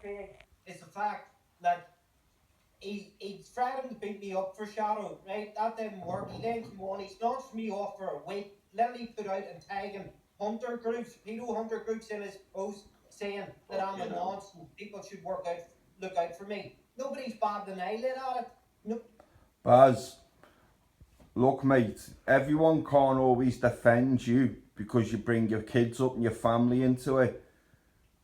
Craig, is the fact that he's threatened to beat me up for Shadow, right? That didn't work. He then come on, he's launched me off for a week, literally put out and tagging hunter groups, pedo hunter groups in his post saying that I'm a nonce and people should look out for me. Nobody's batted an eyelid at it. No. Baz, look mate, everyone can't always defend you because you bring your kids up and your family into it.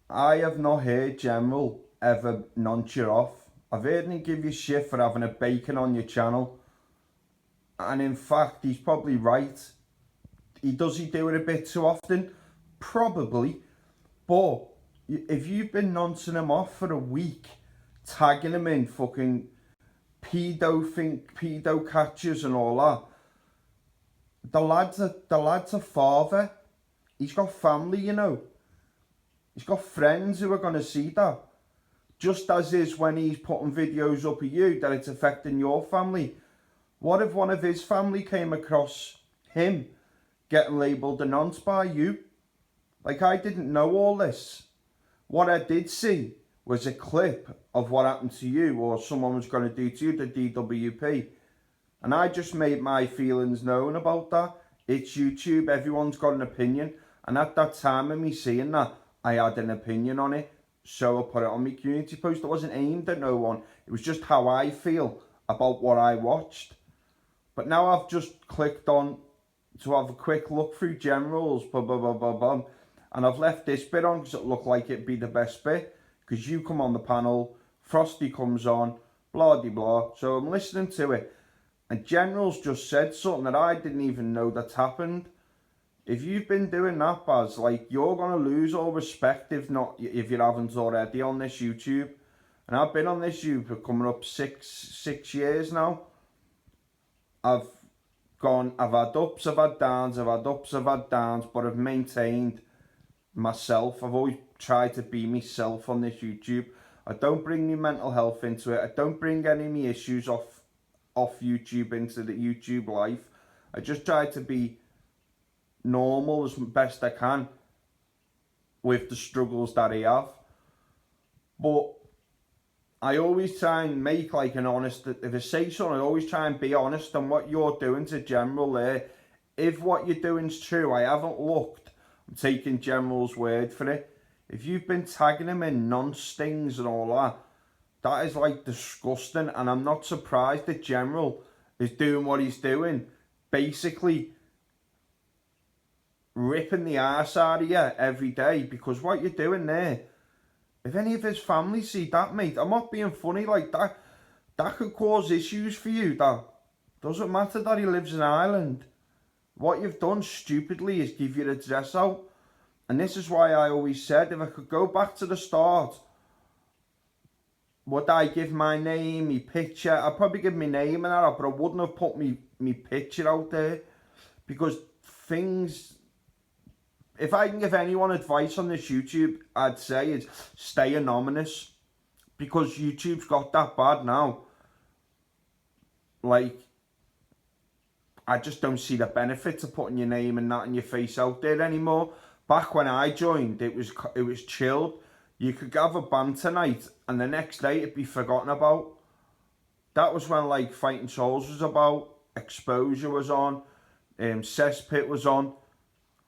I have not heard General ever nonce you off. I've heard him give you shit for having a bacon on your channel. And in fact, he's probably right. Does he do it a bit too often? Probably. But if you've been noncing him off for a week, tagging him in fucking pedo catchers and all that, the lad's a father. He's got family, you know. He's got friends who are going to see that. Just as is when he's putting videos up of you, that it's affecting your family. What if one of his family came across him getting labelled a nonce by you? Like, I didn't know all this. What I did see was a clip of what happened to you or someone was going to do to you, the DWP. And I just made my feelings known about that. It's YouTube, everyone's got an opinion. And at that time of me seeing that, I had an opinion on it. So I put it on my community post. It wasn't aimed at no one. It was just how I feel about what I watched. But now I've just clicked on to have a quick look through Generals, and I've left this bit on because it looked like it'd be the best bit. Because you come on the panel, Frosty comes on, blah de blah. So I'm listening to it. And General's just said something that I didn't even know that's happened. If you've been doing that, Baz, like, you're going to lose all respect if you haven't already on this YouTube. And I've been on this YouTube for coming up six years now. I've had ups, I've had downs, but I've maintained myself. I've always tried to be myself on this YouTube. I don't bring my mental health into it. I don't bring any of my issues off YouTube into the YouTube life. I just try to be normal as best I can with the struggles that I have. But I always try and make like an honest, if I say something, I always try and be honest on what you're doing to General there. If what you're doing is true, I haven't looked. I'm taking General's word for it. If you've been tagging him in non-stings and all that, that is like disgusting. And I'm not surprised that General is doing what he's doing. Basically ripping the arse out of you every day, because what you're doing there, if any of his family see that, mate, I'm not being funny, like that could cause issues for you. That doesn't matter that he lives in Ireland. What you've done stupidly is give your address out. And this is why I always said, if I could go back to the start, would I give my name, my picture? I'd probably give my name and that, but I wouldn't have put me picture out there. Because things, if I can give anyone advice on this YouTube, I'd say it's stay anonymous. Because YouTube's got that bad now. Like, I just don't see the benefit to putting your name and that and your face out there anymore. Back when I joined, it was chilled. You could have a banter night and the next day it'd be forgotten about. That was when like Fighting Souls was about, Exposure was on, Cesspit was on.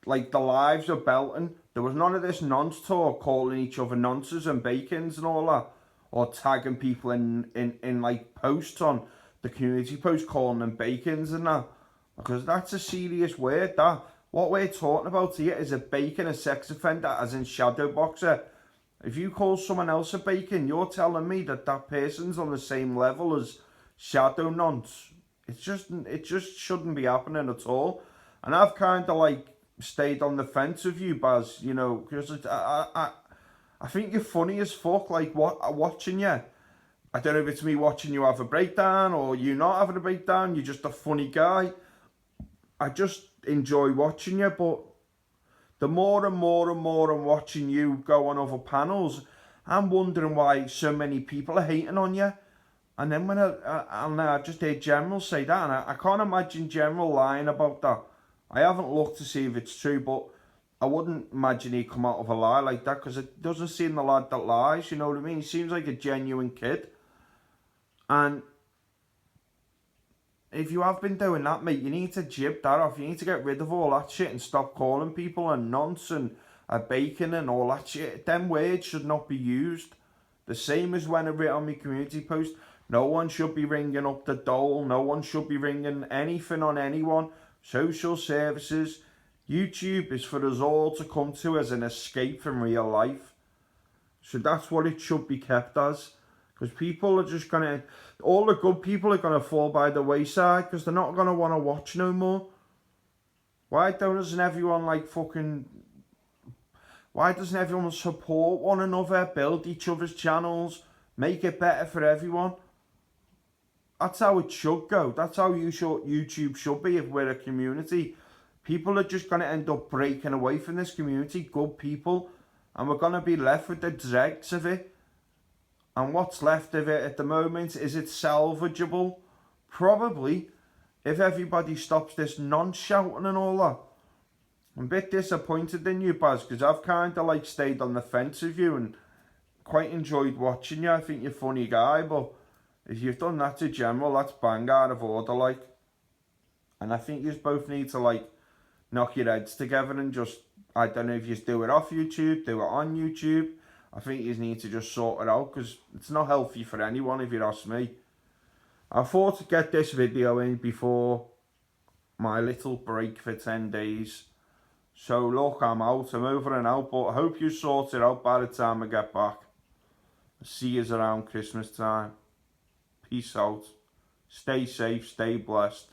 Like, the lives were belting. There was none of this nonce talk, calling each other nonces and bacons and all that, or tagging people in like posts on the community post, calling them bacons and that, because that's a serious word. That what we're talking about here is a bacon, a sex offender, as in shadow boxer. If you call someone else a bacon, you're telling me that that person's on the same level as shadow nonce. It just shouldn't be happening at all. And I've kind of like stayed on the fence with you, Baz, you know, because I think you're funny as fuck. Like, watching you, I don't know if it's me watching you have a breakdown or you not having a breakdown. You're just a funny guy. I just enjoy watching you, but the more and more and more I'm watching you go on other panels, I'm wondering why so many people are hating on you. And then when I just heard General say that, and I can't imagine General lying about that. I haven't looked to see if it's true, but I wouldn't imagine he'd come out of a lie like that, because it doesn't seem the lad that lies, you know what I mean? He seems like a genuine kid. And if you have been doing that, mate, you need to jib that off. You need to get rid of all that shit and stop calling people a nonce and a bacon and all that shit. Them words should not be used. The same as when I writ on my community post, no one should be ringing up the dole, no one should be ringing anything on anyone. Social services, YouTube is for us all to come to as an escape from real life. So that's what it should be kept as. Because people are just going to... All the good people are going to fall by the wayside because they're not going to want to watch no more. Why doesn't everyone Why doesn't everyone support one another, build each other's channels, make it better for everyone? That's how it should go. That's how YouTube should be if we're a community. People are just going to end up breaking away from this community, good people, and we're going to be left with the dregs of it. And what's left of it at the moment, is it salvageable? Probably, if everybody stops this non-shouting and all that. I'm a bit disappointed in you, Baz, because I've kind of stayed on the fence with you and quite enjoyed watching you. I think you're a funny guy, but if you've done that to General, that's bang out of order, And I think you both need to, knock your heads together and just, I don't know if you do it off YouTube, do it on YouTube. I think you need to just sort it out, because it's not healthy for anyone, if you ask me. I thought to get this video in before my little break for 10 days. So look, I'm out, I'm over and out, but I hope you sort it out by the time I get back. See you around Christmas time. Peace out. Stay safe, stay blessed.